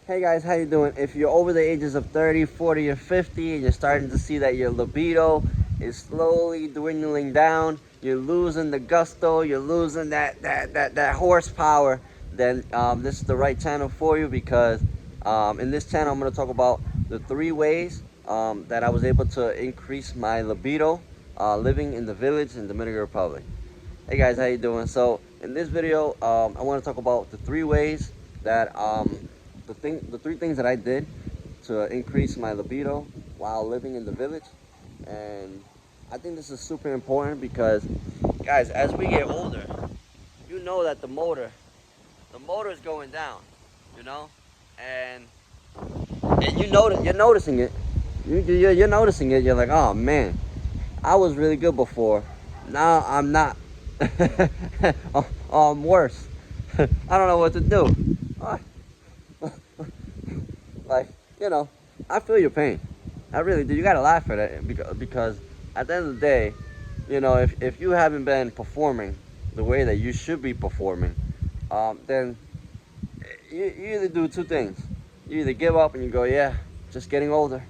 Hey guys, how you doing? If you're over the ages of 30, 40, or 50 and you're starting to see that your libido is slowly dwindling down, you're losing the gusto, you're losing that horsepower, then this is the right channel for you because in this channel I'm going to talk about the 3 ways that I was able to increase my libido living in the village in Dominican Republic. Hey guys, how you doing? So in this video, I want to talk about the 3 ways that the 3 things that I did to increase my libido while living in the village. And I think this is super important because, guys, as we get older, you know that the motor is going down, you know, and you're noticing it. You're noticing it. You're like, oh man, I was really good before. Now I'm not. I'm worse. I don't know what to do. Uh, Like, you know, I feel your pain. I really do. You gotta laugh at it because at the end of the day, you know, if you haven't been performing the way that you should be performing, then you either do 2 things. You either give up and you go, yeah, just getting older.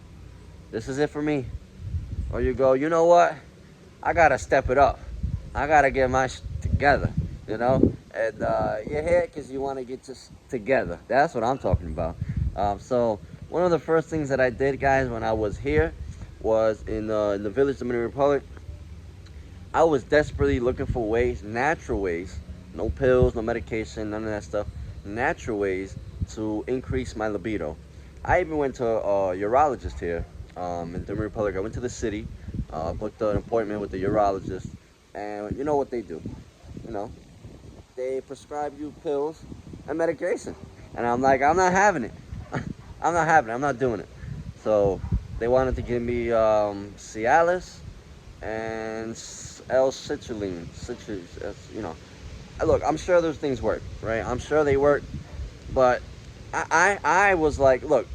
This is it for me. Or you go, you know what? I gotta step it up. I gotta get my together, you know. And you're here because you want to get this together. That's what I'm talking about. So one of the first things that I did, guys, when I was here, was in the village of Dominican Republic. I was desperately looking for ways, natural ways, no pills, no medication, none of that stuff, natural ways to increase my libido. I even went to a urologist here in Dominican Republic. I went to the city, booked an appointment with the urologist, and you know what they do? You know, they prescribe you pills and medication. And I'm like, I'm not having it. I'm not having it. I'm not doing it. So they wanted to give me Cialis and L-citrulline. You know, look, I'm sure those things work, right? I'm sure they work. But I was like, look,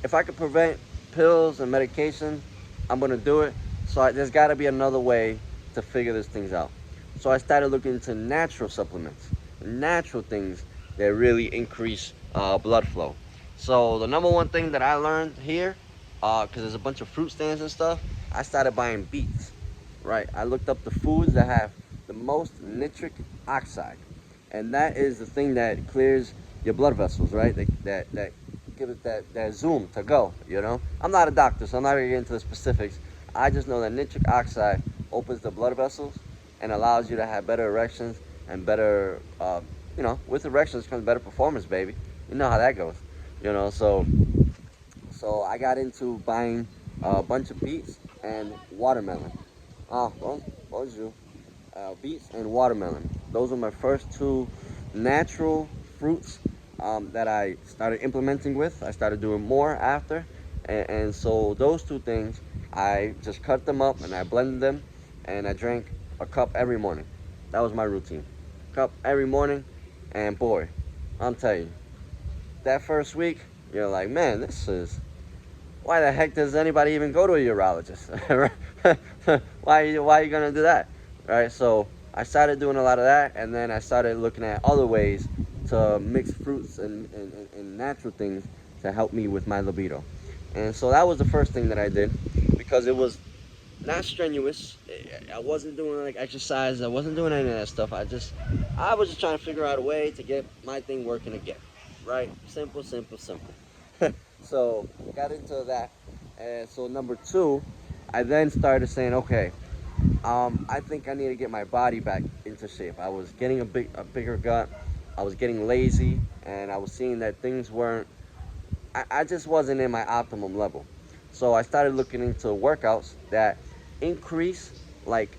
if I could prevent pills and medication, I'm gonna do it. So there's got to be another way to figure these things out. So I started looking into natural supplements, natural things that really increase blood flow. So the number one thing that I learned here, because there's a bunch of fruit stands and stuff, I started buying beets. Right, I looked up the foods that have the most nitric oxide, and that is the thing that clears your blood vessels, right? That give it that zoom to go. You know, I'm not a doctor, so I'm not gonna get into the specifics. I just know that nitric oxide opens the blood vessels and allows you to have better erections and better, you know, with erections comes better performance, baby. You know how that goes. You know, so I got into buying a bunch of beets and watermelon. Bonjour. Beets and watermelon. Those are my first 2 natural fruits that I started implementing with. I started doing more after. And so those 2 things, I just cut them up and I blended them and I drank a cup every morning. That was my routine. Cup every morning. And boy, I'm telling you, that first week, you're like, man, this is why the heck does anybody even go to a urologist? Why are you gonna do that? Right? So I started doing a lot of that, and then I started looking at other ways to mix fruits and natural things to help me with my libido. And so that was the first thing that I did because it was not strenuous. I wasn't doing like exercise. I wasn't doing any of that stuff. I was just trying to figure out a way to get my thing working again. Right? Simple, simple, simple. So got into that, and so number 2, I then started saying, okay, I think I need to get my body back into shape. I was getting a bigger gut. I was getting lazy, and I was seeing that things weren't. I just wasn't in my optimum level. So I started looking into workouts that increase like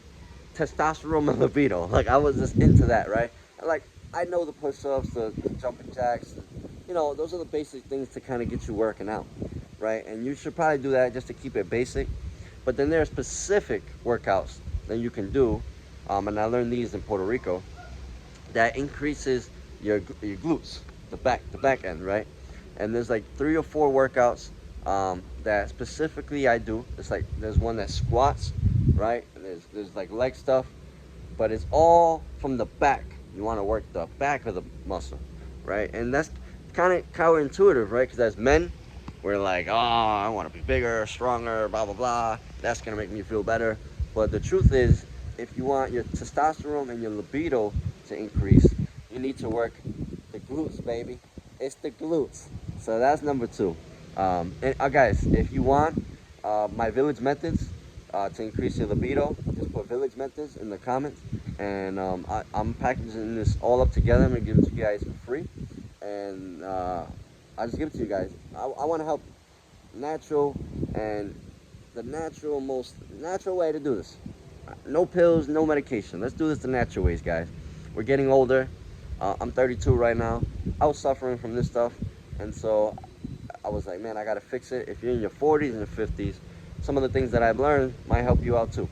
testosterone and libido. Like I was just into that, right? Like I know the push-ups, the jumping jacks, you know, those are the basic things to kind of get you working out, right? And you should probably do that just to keep it basic. But then there are specific workouts that you can do, and I learned these in Puerto Rico, that increases your glutes, the back end, right? And there's like 3 or 4 workouts that specifically I do. It's like there's one that squats, right? And there's like leg stuff, but it's all from the back. You want to work the back of the muscle, right? And that's kind of counterintuitive, right? Because as men, we're like, oh, I want to be bigger, stronger, blah, blah, blah. That's going to make me feel better. But the truth is, if you want your testosterone and your libido to increase, you need to work the glutes, baby. It's the glutes. So that's number 2. And guys, if you want my village methods to increase your libido, just put village methods in the comments. And I'm packaging this all up together. I'm going to give it to you guys for free. And I just give it to you guys. I want to help natural, and the most natural way to do this. No pills, no medication. Let's do this the natural ways, guys. We're getting older. I'm 32 right now. I was suffering from this stuff, and so I was like, man, I gotta fix it. If you're in your 40s and 50s, some of the things that I've learned might help you out too.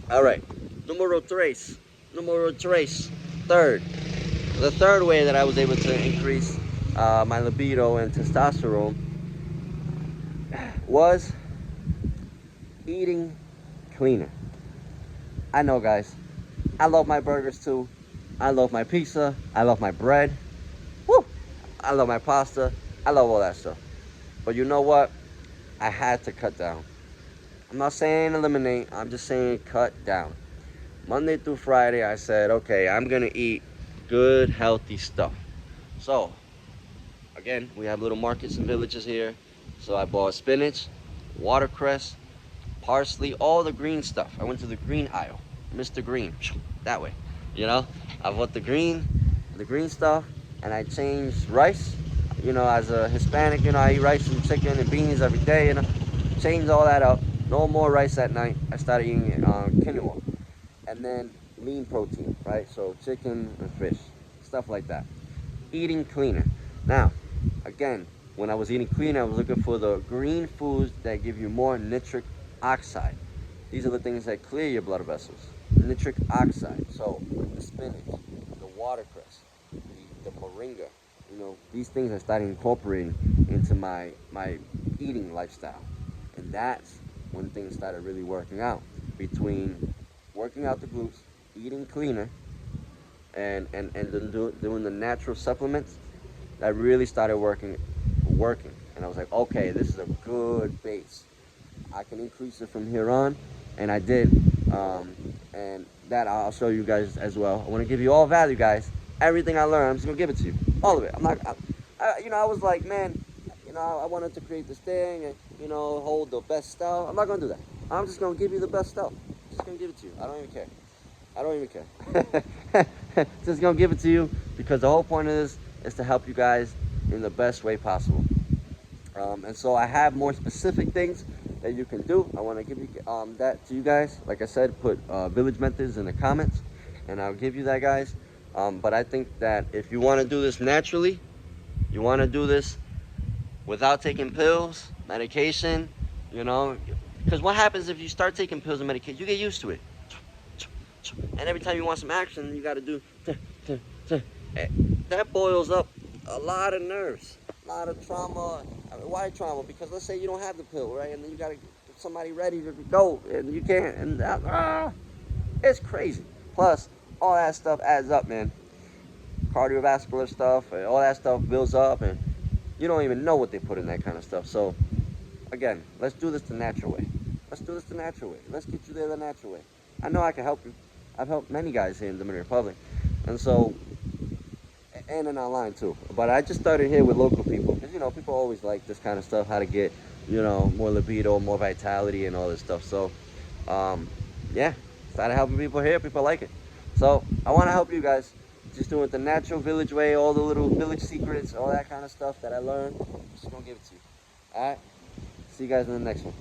All right, numero tres. Third. The third way that I was able to increase my libido and testosterone was eating cleaner. I know, guys. I love my burgers too. I love my pizza. I love my bread. Woo! I love my pasta. I love all that stuff. But you know what? I had to cut down. I'm not saying eliminate. I'm just saying cut down. Monday through Friday, I said, okay, I'm going to eat good, healthy stuff. So, again, we have little markets and villages here. So I bought spinach, watercress, parsley, all the green stuff. I went to the green aisle. Mr. Green, that way. You know, I bought the green stuff, and I changed rice. You know, as a Hispanic, you know, I eat rice and chicken and beans every day, you know. Changed all that up. No more rice at night. I started eating quinoa. And then lean protein, right? So chicken and fish, stuff like that. Eating cleaner. Now, again, when I was eating cleaner, I was looking for the green foods that give you more nitric oxide. These are the things that clear your blood vessels. Nitric oxide. So the spinach, the watercress, the moringa. You know, these things I started incorporating into my eating lifestyle. And that's when things started really working out. Between working out the glutes, eating cleaner, and then doing the natural supplements, that really started working. And I was like, okay, this is a good base. I can increase it from here on, and I did. And that I'll show you guys as well. I want to give you all value, guys. Everything I learned, I'm just gonna give it to you, all of it. I'm not, you know, I was like, man, you know, I wanted to create this thing and, you know, hold the best stuff. I'm not gonna do that. I'm just gonna give you the best stuff. Just gonna give it to you. I don't even care. I don't even care. Just gonna give it to you because the whole point of this is to help you guys in the best way possible. And so I have more specific things that you can do. I want to give you that to you guys. Like I said, put village methods in the comments, and I'll give you that, guys. But I think that if you want to do this naturally, you want to do this without taking pills, medication, you know, because what happens if you start taking pills and medication, you get used to it. And every time you want some action, you got to do, that boils up a lot of nerves, a lot of trauma. I mean, why trauma? Because let's say you don't have the pill, right? And then you got to get somebody ready to go, and you can't, and it's crazy. Plus, all that stuff adds up, man. Cardiovascular stuff, and all that stuff builds up, and you don't even know what they put in that kind of stuff. So, again, let's do this the natural way. Let's do this the natural way. Let's get you there the natural way. I know I can help you. I've helped many guys here in the Dominican Republic, and so, and in online too. But I just started here with local people because, you know, people always like this kind of stuff, how to get, you know, more libido, more vitality, and all this stuff. So, yeah, started helping people here. People like it. So I want to help you guys. Just doing it the natural village way, all the little village secrets, all that kind of stuff that I learned. I'm just gonna give it to you. All right. See you guys in the next one.